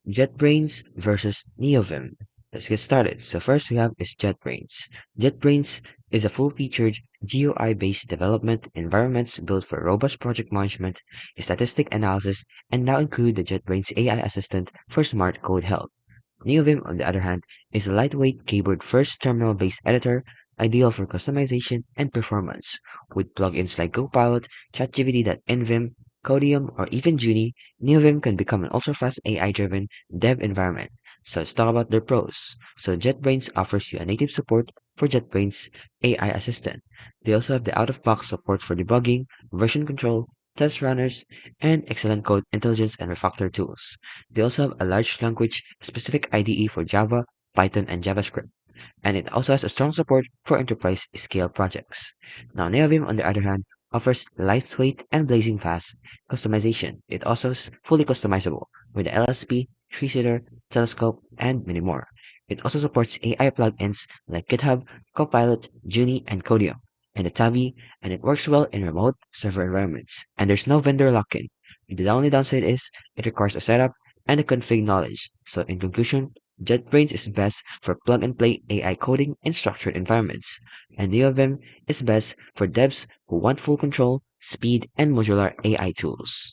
JetBrains versus Neovim. Let's get started. So first we have is JetBrains. JetBrains is a full-featured GUI-based development environments built for robust project management, statistic analysis, and now include the JetBrains AI assistant for smart code help. Neovim, on the other hand, is a lightweight keyboard-first terminal-based editor ideal for customization and performance. With plugins like Copilot, ChatGPT.NVim, Codium, or even Junie, Neovim can become an ultra-fast AI-driven dev environment. So let's talk about their pros. So JetBrains offers you a native support for JetBrains AI Assistant. They also have the out-of-box support for debugging, version control, test runners, and excellent code intelligence and refactor tools. They also have a large language specific IDE for Java, Python, and JavaScript, and it also has a strong support for enterprise scale projects. Now, Neovim, on the other hand, offers lightweight and blazing fast customization. It also is fully customizable with the LSP, tree-seeder, telescope, and many more. It also supports AI plugins like GitHub, Copilot, Junie, and Codium, and the Tabi, and it works well in remote server environments. And there's no vendor lock-in. The only downside is it requires a setup and a config knowledge. So in conclusion, JetBrains is best for plug-and-play AI coding in structured environments, and Neovim is best for devs who want full control, speed, and modular AI tools.